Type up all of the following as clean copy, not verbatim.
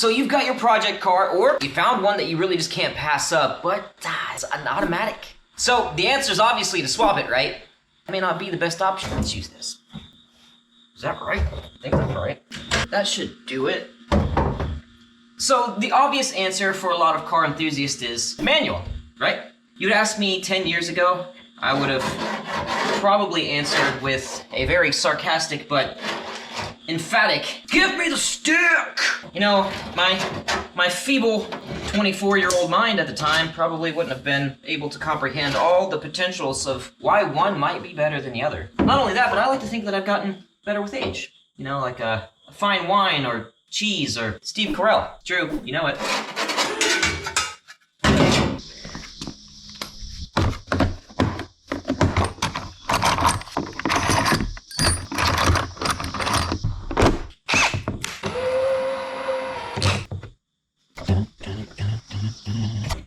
So you've got your project car, or you found one that you really just can't pass up, but it's an automatic. So the answer is obviously to swap it, right? That may not be the best option. Let's use this. Is that right? I think that's right. That should do it. So the obvious answer for a lot of car enthusiasts is manual, right? You'd ask me 10 years ago, I would have probably answered with a very sarcastic but emphatic, "Give me the stick!" You know, my feeble 24-year-old mind at the time probably wouldn't have been able to comprehend all the potentials of why one might be better than the other. Not only that, but I like to think that I've gotten better with age. You know, like a fine wine or cheese or Steve Carell. True, you know it.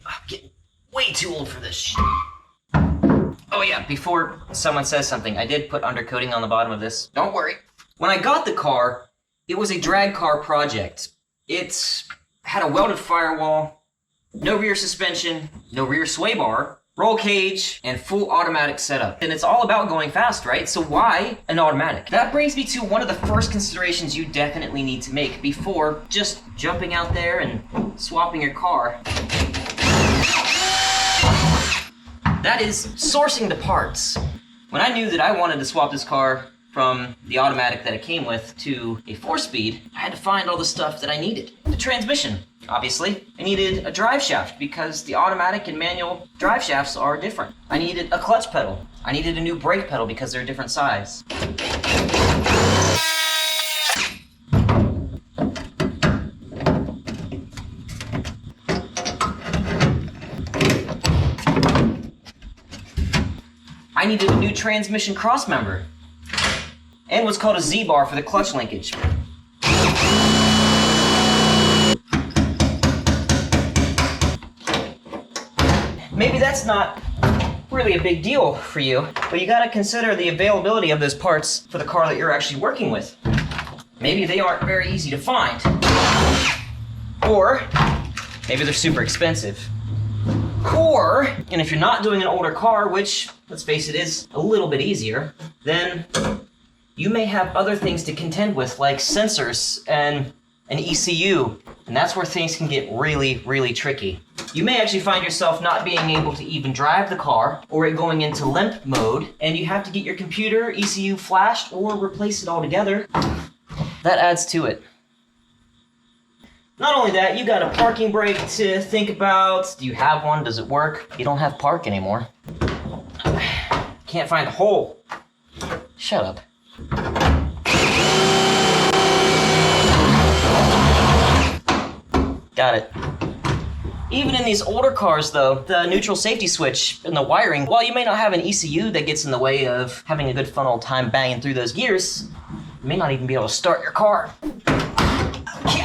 I'm getting way too old for this shit. Oh yeah, before someone says something, I did put undercoating on the bottom of this. Don't worry. When I got the car, it was a drag car project. It had a welded firewall, no rear suspension, no rear sway bar, roll cage, and full automatic setup. And it's all about going fast, right? So why an automatic? That brings me to one of the first considerations you definitely need to make before just jumping out there and swapping your car. That is sourcing the parts. When I knew that I wanted to swap this car from the automatic that it came with to a 4-speed, I had to find all the stuff that I needed. The transmission, obviously. I needed a drive shaft because the automatic and manual drive shafts are different. I needed a clutch pedal. I needed a new brake pedal because they're a different size. I needed a new transmission crossmember and what's called a Z-bar for the clutch linkage. Maybe that's not really a big deal for you, but you gotta consider the availability of those parts for the car that you're actually working with. Maybe they aren't very easy to find. Or maybe they're super expensive. Or, and if you're not doing an older car, which, let's face it, is a little bit easier, then you may have other things to contend with, like sensors and an ECU, and that's where things can get really, really tricky. You may actually find yourself not being able to even drive the car, or it going into limp mode, and you have to get your computer, ECU flashed, or replace it altogether. That adds to it. Not only that, you got a parking brake to think about. Do you have one? Does it work? You don't have park anymore. Can't find a hole. Shut up. Got it. Even in these older cars though, the neutral safety switch and the wiring, while you may not have an ECU that gets in the way of having a good fun old time banging through those gears, you may not even be able to start your car. Okay.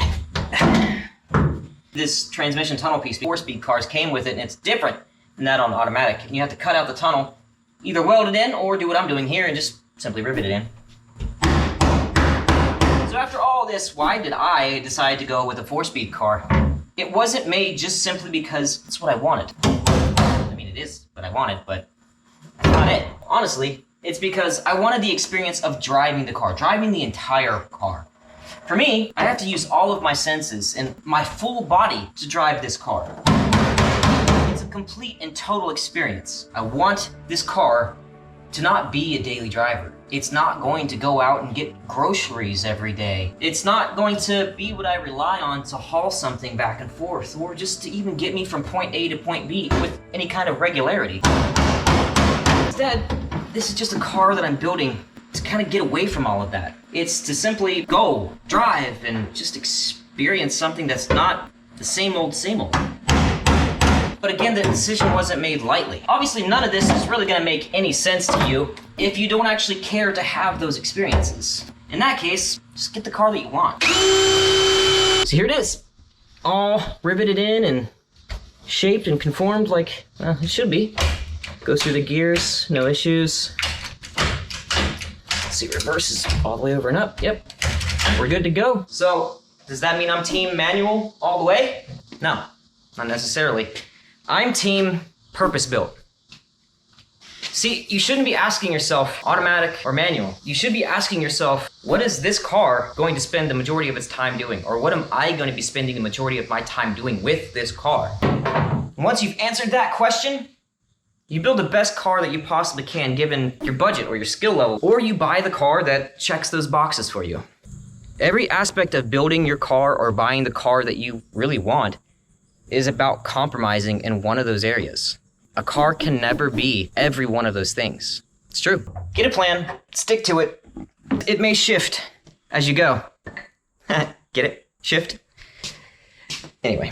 This transmission tunnel piece, 4-speed cars came with it, and it's different than that on automatic. And you have to cut out the tunnel, either weld it in or do what I'm doing here and just simply rivet it in. So after all this, why did I decide to go with a 4-speed car? It wasn't made just simply because it's what I wanted. I mean, it is what I wanted, but that's not it. Honestly, it's because I wanted the experience of driving the car, driving the entire car. For me, I have to use all of my senses and my full body to drive this car. It's a complete and total experience. I want this car to not be a daily driver. It's not going to go out and get groceries every day. It's not going to be what I rely on to haul something back and forth, or just to even get me from point A to point B with any kind of regularity. Instead, this is just a car that I'm building to kind of get away from all of that. It's to simply go, drive, and just experience something that's not the same old, same old. But again, the decision wasn't made lightly. Obviously, none of this is really gonna make any sense to you if you don't actually care to have those experiences. In that case, just get the car that you want. So here it is, all riveted in and shaped and conformed like it should be. Goes through the gears, no issues. Let's see, reverses all the way over and up. Yep, we're good to go. So Does that mean I'm team manual all the way? No, not necessarily. I'm team purpose-built. See, you shouldn't be asking yourself automatic or manual. You should be asking yourself, what is this car going to spend the majority of its time doing? Or what am I going to be spending the majority of my time doing with this car? And once you've answered that question, you build the best car that you possibly can given your budget or your skill level, or you buy the car that checks those boxes for you. Every aspect of building your car or buying the car that you really want is about compromising in one of those areas. A car can never be every one of those things. It's true. Get a plan, stick to it. It may shift as you go. Get it? Shift? Anyway.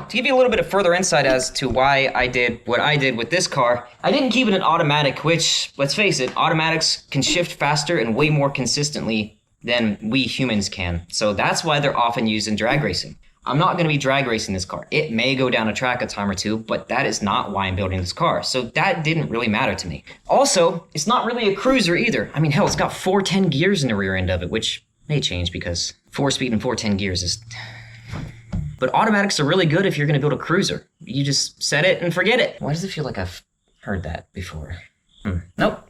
To give you a little bit of further insight as to why I did what I did with this car, I didn't keep it in automatic, which, let's face it, automatics can shift faster and way more consistently than we humans can. So that's why they're often used in drag racing. I'm not going to be drag racing this car. It may go down a track a time or two, but that is not why I'm building this car. So that didn't really matter to me. Also, it's not really a cruiser either. I mean, hell, it's got 410 gears in the rear end of it, which may change because 4-speed and 410 gears is... But automatics are really good if you're going to build a cruiser. You just set it and forget it. Why does it feel like I've heard that before? Nope.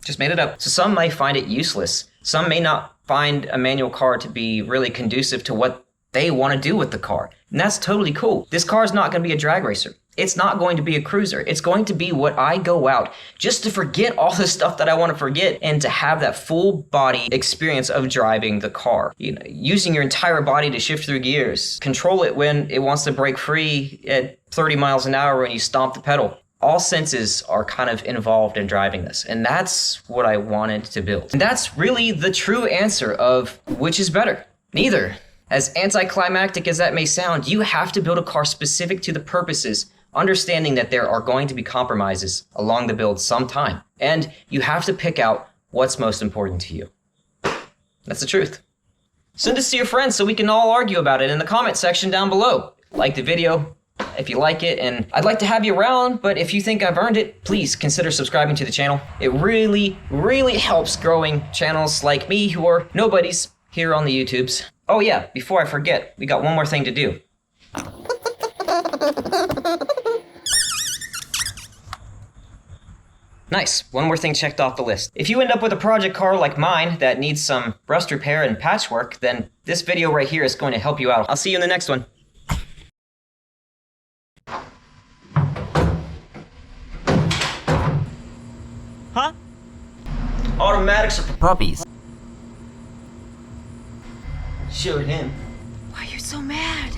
Just made it up. So some may find it useless. Some may not find a manual car to be really conducive to what they want to do with the car. And that's totally cool. This car is not going to be a drag racer. It's not going to be a cruiser. It's going to be what I go out just to forget all the stuff that I want to forget and to have that full body experience of driving the car. You know, using your entire body to shift through gears, control it when it wants to break free at 30 miles an hour when you stomp the pedal. All senses are kind of involved in driving this, and that's what I wanted to build. And that's really the true answer of which is better. Neither. As anticlimactic as that may sound, you have to build a car specific to the purposes, understanding that there are going to be compromises along the build sometime, and you have to pick out what's most important to you. That's the truth. Send this to your friends so we can all argue about it in the comment section down below. Like the video if you like it, and I'd like to have you around, but if you think I've earned it, please consider subscribing to the channel. It really, really helps growing channels like me who are nobodies here on the YouTubes. Oh yeah, before I forget, we got one more thing to do. Nice, one more thing checked off the list. If you end up with a project car like mine that needs some rust repair and patchwork, then this video right here is going to help you out. I'll see you in the next one. Huh? Automatics are for puppies. Showed him. Why are you so mad?